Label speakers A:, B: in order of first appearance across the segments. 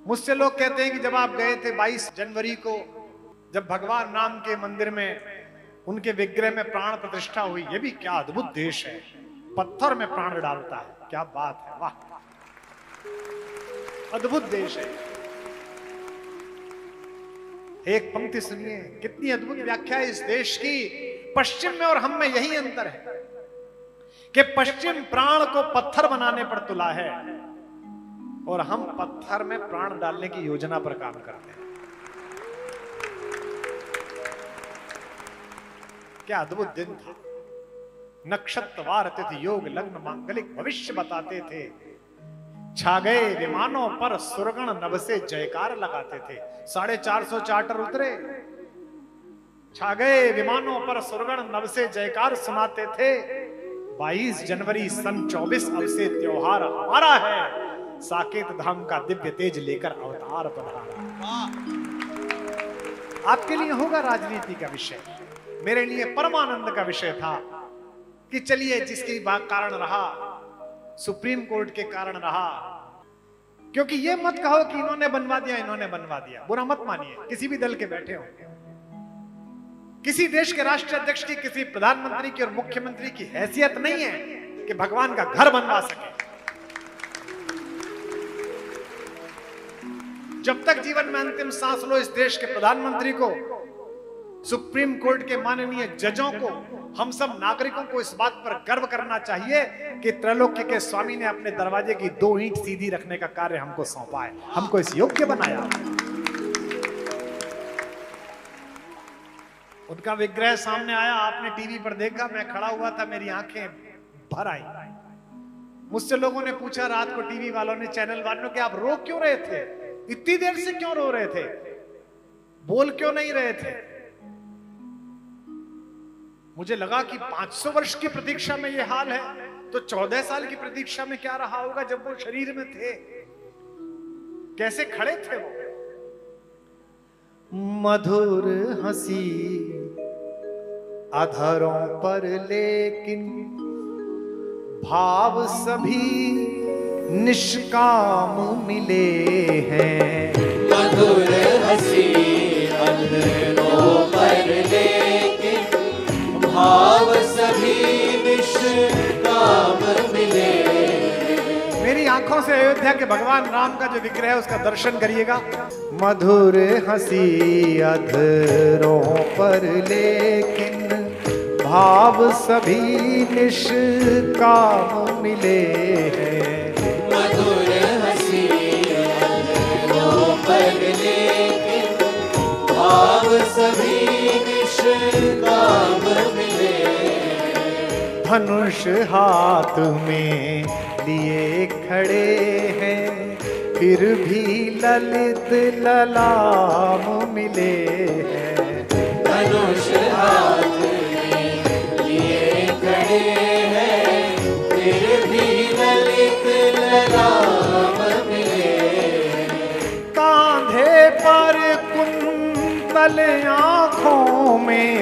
A: मुझसे लोग कहते हैं कि जब आप गए थे 22 जनवरी को, जब भगवान राम के मंदिर में उनके विग्रह में प्राण प्रतिष्ठा हुई, ये भी क्या अद्भुत देश है, पत्थर में प्राण डालता है, क्या बात है, वाह, अद्भुत देश है। एक पंक्ति सुनिए, कितनी अद्भुत व्याख्या है इस देश की। पश्चिम में और हम में यही अंतर है कि पश्चिम प्राण को पत्थर बनाने पर तुला है और हम पत्थर में प्राण डालने की योजना पर काम करते हैं। क्या अद्भुत दिन था। नक्षत्रवार तिथि योग लग्न मांगलिक भविष्य बताते थे। छा गए विमानों पर सुरगण नभ से जयकार लगाते थे। 450 चार्टर उतरे, छा गए विमानों पर सुरगण नभ से जयकार सुनाते थे। 22 जनवरी सन 24 अब से त्योहार हमारा है। साकेत धाम का दिव्य तेज लेकर अवतार पधारा। आपके लिए होगा राजनीति का विषय, मेरे लिए परमानंद का विषय था कि चलिए जिसके कारण रहा, सुप्रीम कोर्ट के कारण रहा। क्योंकि ये मत कहो कि इन्होंने बनवा दिया, इन्होंने बनवा दिया, बुरा मत मानिए। किसी भी दल के बैठे हो, किसी देश के राष्ट्र अध्यक्ष की, किसी प्रधानमंत्री की और मुख्यमंत्री की हैसियत नहीं है कि भगवान का घर बनवा सके। जब तक जीवन में अंतिम सांस लो, इस देश के प्रधानमंत्री को, सुप्रीम कोर्ट के माननीय जजों को, हम सब नागरिकों को इस बात पर गर्व करना चाहिए कि त्रैलोक्य के स्वामी ने अपने दरवाजे की 2 ईंट सीधी रखने का कार्य हमको सौंपा है, हमको इस योग्य बनाया। उनका विग्रह सामने आया, आपने टीवी पर देखा, मैं खड़ा हुआ था, मेरी आंखें भर आई। मुझसे लोगों ने पूछा रात को, टीवी वालों ने, चैनल वालों ने, कि आप रो क्यों रहे थे, इतनी देर से क्यों रो रहे थे, बोल क्यों नहीं रहे थे। मुझे लगा कि 500 वर्ष की प्रतीक्षा में यह हाल है, तो 14 साल की प्रतीक्षा में क्या रहा होगा जब वो शरीर में थे, कैसे खड़े थे वो। मधुर हंसी अधरों पर लेकिन भाव सभी निष्काम मिले हैं।
B: मधुर हंसी अधरों पर लेकिन भाव सभी निष्काम मिले।
A: मेरी आंखों से अयोध्या के भगवान राम का जो विग्रह है उसका दर्शन करिएगा। मधुर हंसी अधरों पर लेकिन भाव सभी निष्काम मिले हैं।
B: मधुर हंसी अधरों पर लेकिन भाव सभी निष्काम मिले।
A: धनुष हाथ में लिए खड़े हैं, फिर भी ललित ललाम मिले हैं।
B: धनुष हाथ में लिए खड़े हैं, फिर भी ललित ललाम मिले।
A: कांधे पर कुंतल आंखों में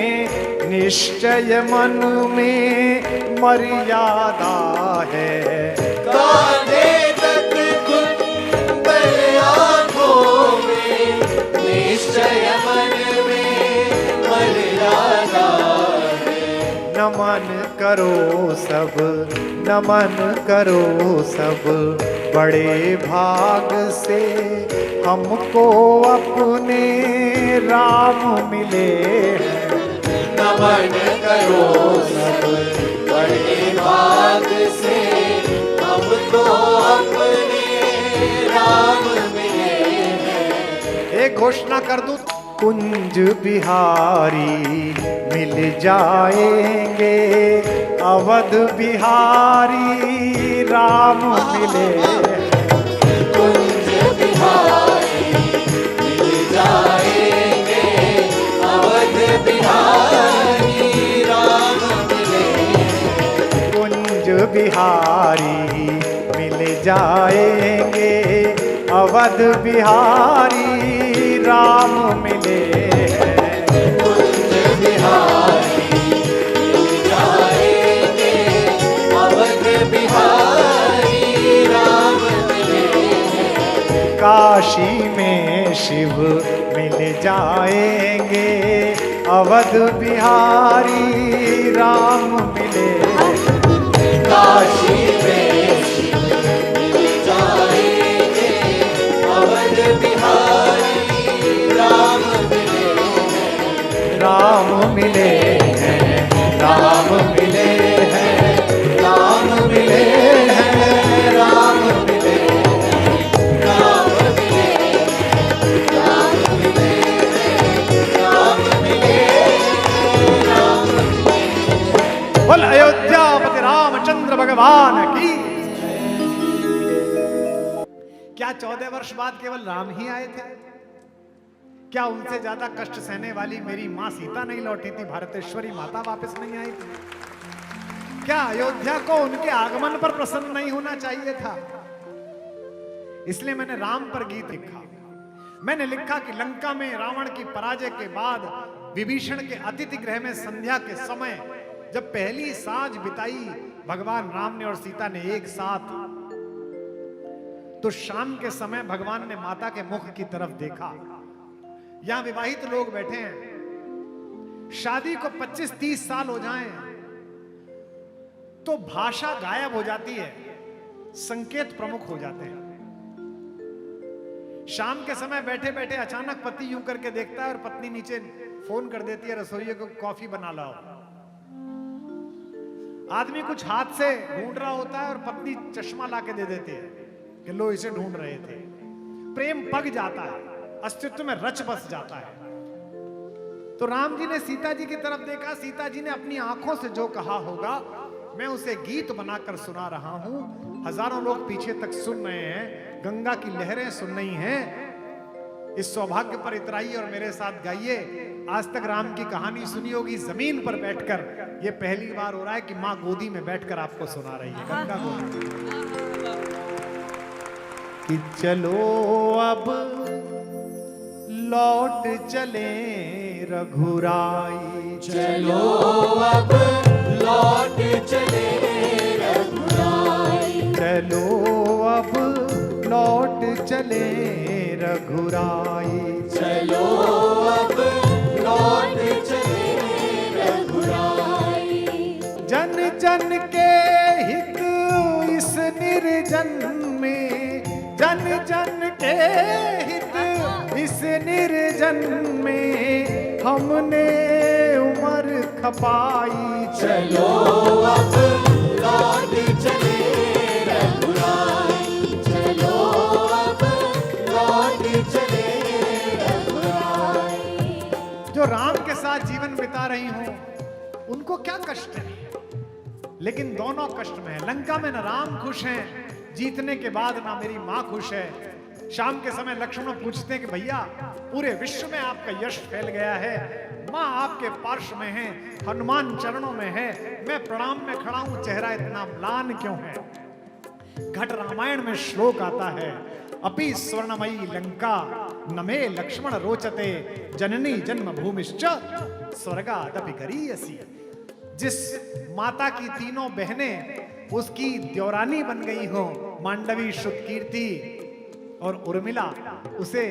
A: निश्चय मन में मर्यादा है।
B: कांधे तक कुंतल आंखों में निश्चय मन में मर्यादा है।
A: नमन करो सब, नमन करो सब, बड़े भाग से हमको अपने राम मिले हैं।
B: नमन करो सब, बड़े भाग से हमको अपने राम मिले हैं।
A: एक घोषणा कर दूं, कुंज बिहारी मिल जाएंगे, अवध बिहारी राम मिले।
B: कुंज बिहारी मिल जाएंगे, अवध बिहारी राम मिले।
A: कुंज बिहारी मिल जाएंगे, अवध बिहारी राम मिले हैं।
B: कुंज बिहारी मिल जाएंगे, अवध बिहारी राम मिले हैं।
A: काशी में शिव मिल जाएंगे, अवध बिहारी राम मिले।
B: काशी में शिव मिल जाएंगे, अवध बिहारी राम मिले।
A: राम मिले हैं, राम मिले हैं, राम मिले हैं, राम मिले हैं,
B: राम मिले, राम मिले, राम मिले, राम मिले।
A: बोल अयोध्यापति रामचंद्र भगवान की। क्या 14 वर्ष बाद केवल राम ही आए थे? क्या उनसे ज्यादा कष्ट सहने वाली मेरी मां सीता नहीं लौटी थी? भारतेश्वरी माता वापस नहीं आई थी? क्या अयोध्या को उनके आगमन पर प्रसन्न नहीं होना चाहिए था? इसलिए मैंने राम पर गीत लिखा। मैंने लिखा कि लंका में रावण की पराजय के बाद विभीषण के अतिथि गृह में संध्या के समय जब पहली साँझ बिताई भगवान राम ने और सीता ने एक साथ, तो शाम के समय भगवान ने माता के मुख की तरफ देखा। यहां विवाहित लोग बैठे हैं, शादी को 25-30 साल हो जाएं तो भाषा गायब हो जाती है, संकेत प्रमुख हो जाते हैं। शाम के समय बैठे बैठे अचानक पति यूं करके देखता है और पत्नी नीचे फोन कर देती है, रसोइये को कॉफी बना लाओ। आदमी कुछ हाथ से ढूंढ रहा होता है और पत्नी चश्मा लाके दे देती है कि लो इसे ढूंढ रहे थे। प्रेम पग जाता है, अस्तित्व में रच बस जाता है। तो राम जी ने सीता जी की तरफ देखा, सीता जी ने अपनी आंखों से जो कहा होगा मैं उसे गीत बनाकर सुना रहा हूं। हजारों लोग पीछे तक सुन रहे हैं, गंगा की लहरें सुन रही हैं। इस सौभाग्य पर इतराइए और मेरे साथ गाइए। आज तक राम की कहानी सुनी होगी जमीन पर बैठकर, ये पहली बार हो रहा है कि मां गोदी में बैठकर आपको सुना रही है, गंगा गोदी। कि चलो अब लौट चले रघुराई,
B: चलो अब लौट चले रघुराई।
A: चलो अब लौट चले रघुराई।
B: चलो अब लौट चले रघुराई।
A: जन जन के हित इस निर्जन में, जन जन के हित इस निर्जन में हमने उम्र खपाई।
B: चलो अब लौट चले रघुराई। चलो अब लौट चले रघुराई।
A: जो राम के साथ जीवन बिता रही हूं उनको क्या कष्ट है, लेकिन दोनों कष्ट में है। लंका में न राम खुश हैं, जीतने के बाद ना मेरी मां खुश है। शाम के समय लक्ष्मण पूछते हैं कि भैया पूरे विश्व में आपका यश फैल गया है, मां आपके पार्श्व में है, हनुमान चरणों में है, मैं प्रणाम में खड़ा हूं, चेहरा इतना म्लान क्यों है? घट रामायण में श्लोक आता है, अपि स्वर्णमयी लंका नमे लक्ष्मण रोचते, जननी जन्म भूमिश्च स्वर्गादपि गरीयसी। जिस माता की तीनों बहनें उसकी द्योरानी बन गई हो, मांडवी, श्रुतकीर्ति और उर्मिला, उसे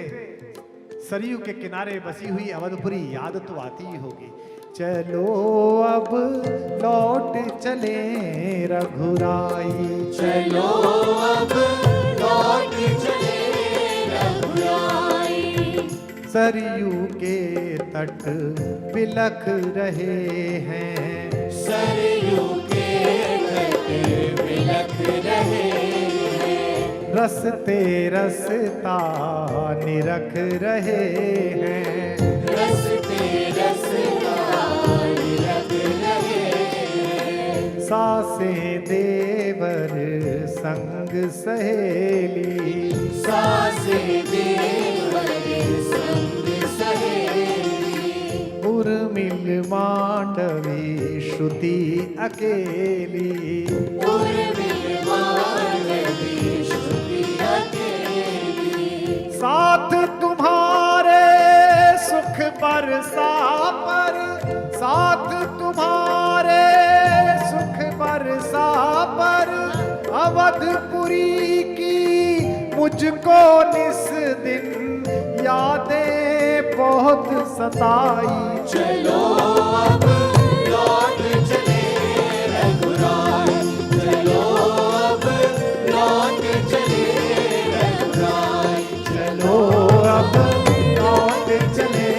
A: सरयू के किनारे बसी हुई अवधपुरी याद तो आती ही होगी। चलो अब लौट चले रघुराई।
B: चलो अब लौट चले रघुराई।
A: सरयू के तट बिलख रहे हैं,
B: सरयू के तट बिलख रहे हैं।
A: रसते रसता निरख रहे हैं,
B: रसते रसता निरख रहे हैं।
A: सासें देवर संग सहेली,
B: सासें देवर संग सहेली।
A: उर्मिल मांडवी श्रुति अकेली,
B: उर्मिल मांडवी श्रुति अकेली।
A: साथ तुम्हारे सुख बरसा पर, साथ तुम्हारे सुख बरसा पर, अवधपुरी की मुझ मुझको निस दिन यादें बहुत सताई।
B: चलो अब लौट चले रघुराई, चलो अब लौट चले रघुराई,
A: चलो अब लौट चले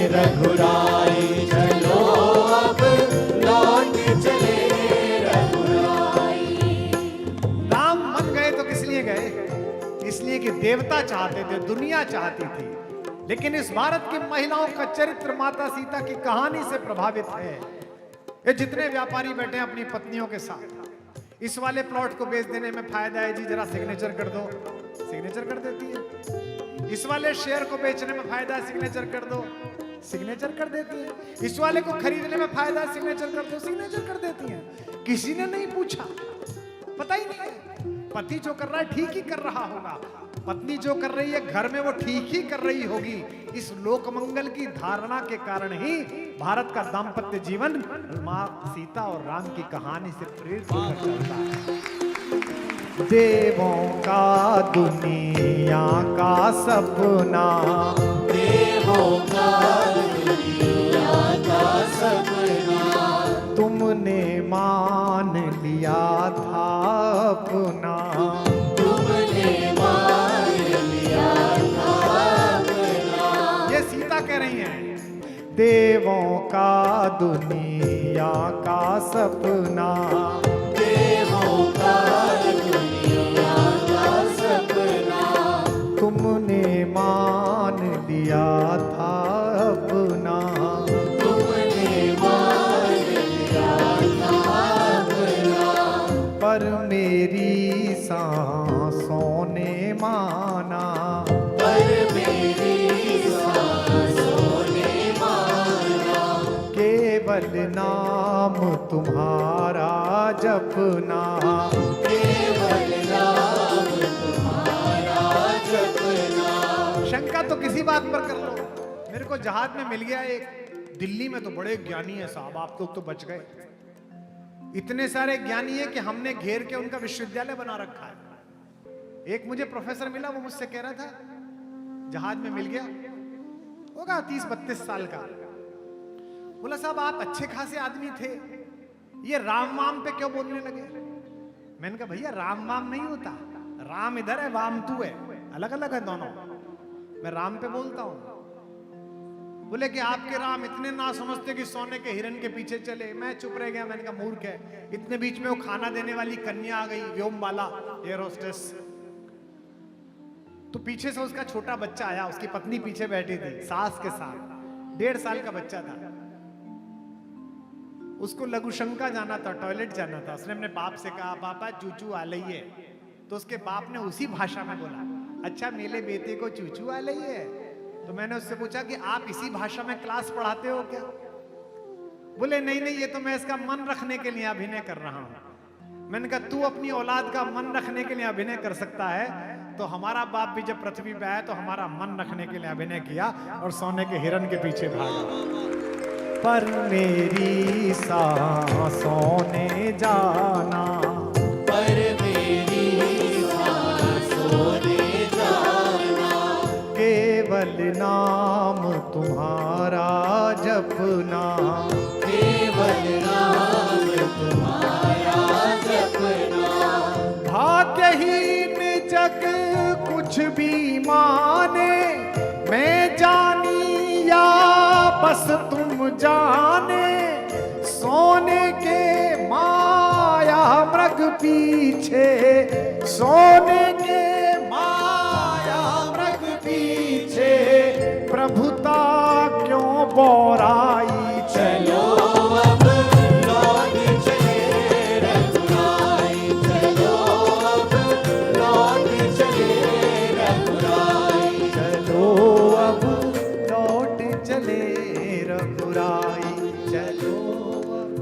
B: रघुराई, चलो अब लौट चले रघुराई।
A: राम मन गए तो किस लिए गए? इसलिए कि देवता चाहते थे, दुनिया चाहती थी। लेकिन इस भारत की महिलाओं का चरित्र माता सीता की कहानी से प्रभावित है। ये जितने व्यापारी बैठे हैं अपनी पत्नियों के साथ, इस वाले प्लॉट को बेच देने में फायदा है जी, जरा सिग्नेचर कर दो, सिग्नेचर कर देती है। इस वाले शेयर को बेचने में फायदा है, सिग्नेचर कर दो, सिग्नेचर कर देती है। इस वाले को खरीदने में फायदा है, सिग्नेचर कर दो, सिग्नेचर कर देती है। किसी ने नहीं पूछा, पता ही नहीं है। पति जो कर रहा है ठीक ही कर रहा होगा, पत्नी जो कर रही है घर में वो ठीक ही कर रही होगी। इस लोकमंगल की धारणा के कारण ही भारत का दाम्पत्य जीवन मां सीता और राम की कहानी से प्रेरित होकर चलता है। देवों का दुनिया का सपना,
B: देवों का दुनिया का सपना,
A: तुमने मान लिया था अपना,
B: तुमने मान लिया था अपना।
A: ये सीता कह रही हैं। देवों का दुनिया का सपना,
B: देवों का दुनिया का सपना,
A: तुमने मान लिया था अपना,
B: तुमने मान लिया था अपना।
A: पर मेरी सांसों ने माना,
B: पर मेरी सांसों ने माना,
A: केवल नाम तुम्हारा जपना,
B: केवल नाम तुम्हारा जपना।
A: शंका तो किसी बात पर कर लो। मेरे को जहाज में मिल गया एक, दिल्ली में तो बड़े ज्ञानी है साहब, आप लोग तो बच गए। इतने सारे ज्ञानी है कि हमने घेर के उनका विश्वविद्यालय बना रखा है। एक मुझे प्रोफेसर मिला, वो मुझसे कह रहा था, जहाज में मिल गया, होगा 30-32 साल का। बोला साहब आप अच्छे खासे आदमी थे, ये राम वाम पे क्यों बोलने लगे? मैंने कहा भैया राम वाम नहीं होता, राम इधर है वाम तू है, अलग अलग है दोनों। मैं राम पे बोलता हूं। बोले कि आपके राम इतने ना समझते कि सोने के हिरन के पीछे चले। मैं चुप रह गया, मैंने कहा मूर्ख है। इतने बीच में वो खाना देने वाली कन्या आ गई, व्योमबाला एयर होस्टेस। तो पीछे से उसका छोटा बच्चा आया, उसकी पत्नी पीछे बैठी थी सास के साथ, 1.5 साल का बच्चा था। उसको लघुशंका जाना था, टॉयलेट जाना था। उसने अपने बाप से कहा पापा चूचू आ लई है। तो उसके बाप ने उसी भाषा में बोला, अच्छा मेरे बेटे को चूचू आ लई है। तो मैंने उससे पूछा कि आप इसी भाषा में क्लास पढ़ाते हो क्या? बोले नहीं नहीं, ये तो मैं इसका मन रखने के लिए अभिनय कर रहा हूं। मैंने कहा तू अपनी औलाद का मन रखने के लिए अभिनय कर सकता है, तो हमारा बाप भी जब पृथ्वी पे आया तो हमारा मन रखने के लिए अभिनय किया और सोने के हिरन के पीछे भागा। पर मेरी सांसों ने जाना,
B: पर मेरी सांसों ने जाना,
A: केवल नाम तुम्हारा जपना,
B: केवल नाम तुम्हारा जपना।
A: भाग्यहीन जग कुछ भी माने, मैं जानी या बस तुम जाने, सोने के माया मृग पीछे, सोने के माया मृग पीछे, प्रभुता क्यों बोराई।
B: चलो अब लौट चले रघुराई, चलो अब लौट चले रघुराई,
A: चलो अब लौट चले रघुराई, चलो अब।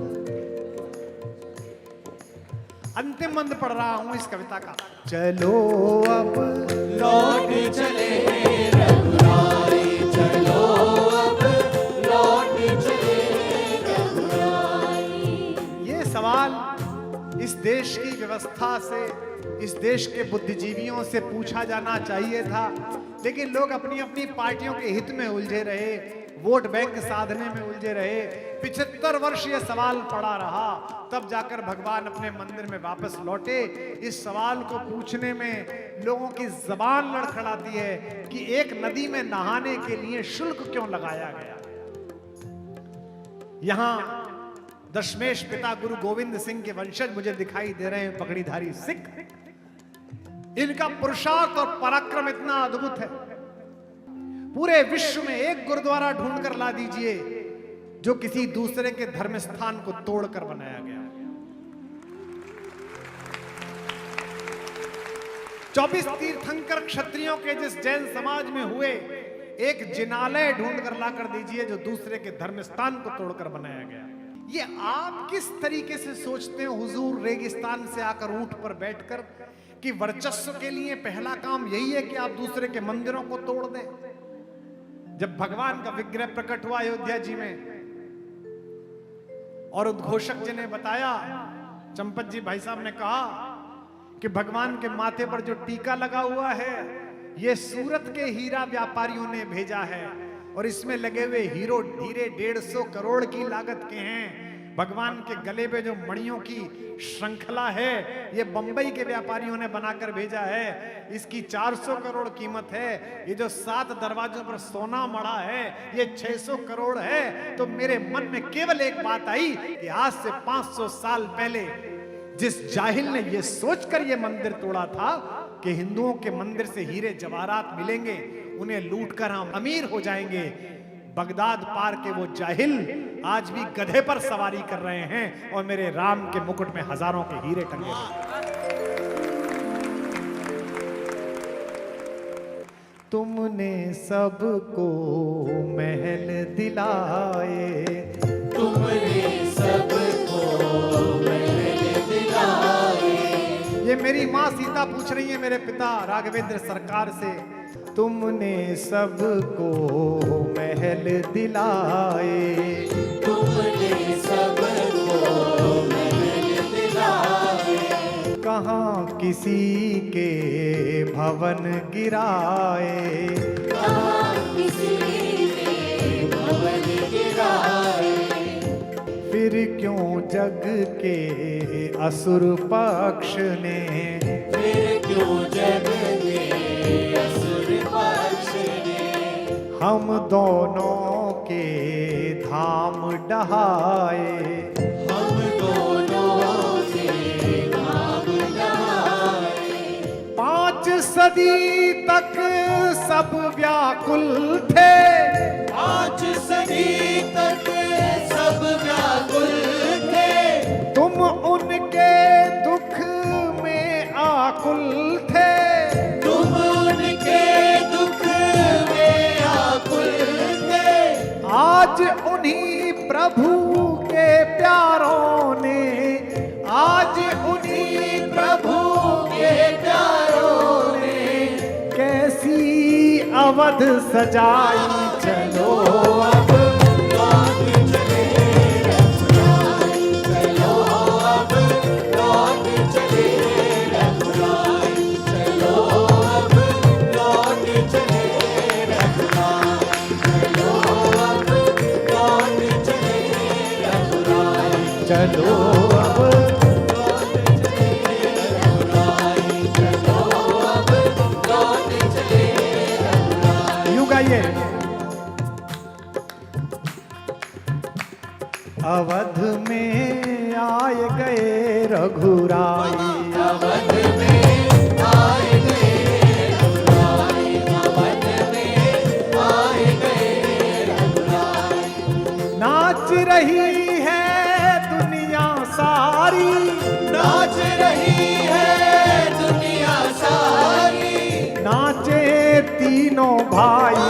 A: अंतिम मंद पढ़ रहा हूं इस कविता का। चलो अब
B: लौट चले रघुराई, चलो अब लौट चले रघुराई।
A: ये सवाल इस देश की व्यवस्था व्यवस्था से, इस देश के बुद्धिजीवियों से पूछा जाना चाहिए था, लेकिन लोग अपनी अपनी पार्टियों के हित में उलझे रहे, वोट बैंक साधने में उलझे रहे। 75 वर्ष ये सवाल पड़ा रहा, तब जाकर भगवान अपने मंदिर में वापस लौटे। इस सवाल को पूछने में लोगों की जबान लड़खड़ाती है कि एक नदी में नहाने के लिए शुल्क क्यों लगाया गया। यहां दशमेश पिता गुरु गोविंद सिंह के वंशज मुझे दिखाई दे रहे हैं, पगड़ीधारी सिख। इनका पुरुषार्थ और पराक्रम इतना अद्भुत है, पूरे विश्व में एक गुरुद्वारा ढूंढ कर ला दीजिए जो किसी दूसरे के धर्म स्थान को तोड़कर बनाया गया। 24 तीर्थंकर क्षत्रियों के जिस जैन समाज में हुए, एक जिनालय ढूंढ कर ला कर दीजिए जो दूसरे के धर्म स्थान को तोड़कर बनाया गया। ये आप किस तरीके से सोचते हैं हुजूर रेगिस्तान से आकर ऊंट पर बैठकर कि वर्चस्व के लिए पहला काम यही है कि आप दूसरे के मंदिरों को तोड़ दें। जब भगवान का विग्रह प्रकट हुआ अयोध्या जी में और उद्घोषक जी ने बताया, चंपत जी भाई साहब ने कहा कि भगवान के माथे पर जो टीका लगा हुआ है ये सूरत के हीरा व्यापारियों ने भेजा है और इसमें लगे हुए हीरो हीरे 150 करोड़ की लागत के हैं। भगवान के गले पे जो मणियों की श्रृंखला है ये बंबई के व्यापारियों ने बनाकर भेजा है, इसकी 400 करोड़ कीमत है। ये जो 7 दरवाजों पर सोना मड़ा है ये 600 करोड़ है। तो मेरे मन में केवल एक बात आई कि आज से 500 साल पहले जिस जाहिल ने ये सोचकर ये मंदिर तोड़ा था कि हिंदुओं के मंदिर से हीरे जवाहरात मिलेंगे, उन्हें लूटकर हम अमीर हो जाएंगे, बगदाद पार के वो जाहिल आज भी गधे पर सवारी कर रहे हैं और मेरे राम के मुकुट में हजारों के हीरे टंगे हैं। तुमने सबको महल दिलाए,
B: तुमने सबको महल दिलाए।
A: ये मेरी माँ सीता पूछ रही है मेरे पिता राघवेंद्र सरकार से, तुमने सबको महल दिलाए,
B: तुमने सबको महल दिलाए।
A: कहाँ किसी के भवन गिराए,
B: कहाँ किसी के भवन गिराए।
A: फिर क्यों जग के असुर पक्ष ने,
B: फिर क्यों जग के असुर पक्ष ने
A: हम दोनों के धाम डहाए,
B: हम दोनों के नाम गाए।
A: 5 सदी तक सब व्याकुल थे,
B: 5 सदी तक सब व्याकुल थे।
A: तुम उनके दुख में आकुल थे,
B: तुम उनके दुख में आकुल थे।
A: आज उन्हीं प्रभु के प्यारों ने, आज उन्हीं
B: प्रभु के प्यारों ने
A: कैसी अवध सजाई। चलो अब
B: लौट चले रघुराई, चलो अब लौट चले रघुराई, चलो अब लौट चले रघुराई, चलो अब लौट चले रघुराई,
A: चलो अब
B: लौट चले रघुराई, चलो अब लौट चले रघुराई।
A: यूं गाइए, अवध में आए गए रघुराई,
B: अवध में आए गए रघुराई, अवध में आए गए रघुराई।
A: नाच रही है दुनिया सारी,
B: नाच रही है दुनिया सारी।
A: नाचे तीनों भाई,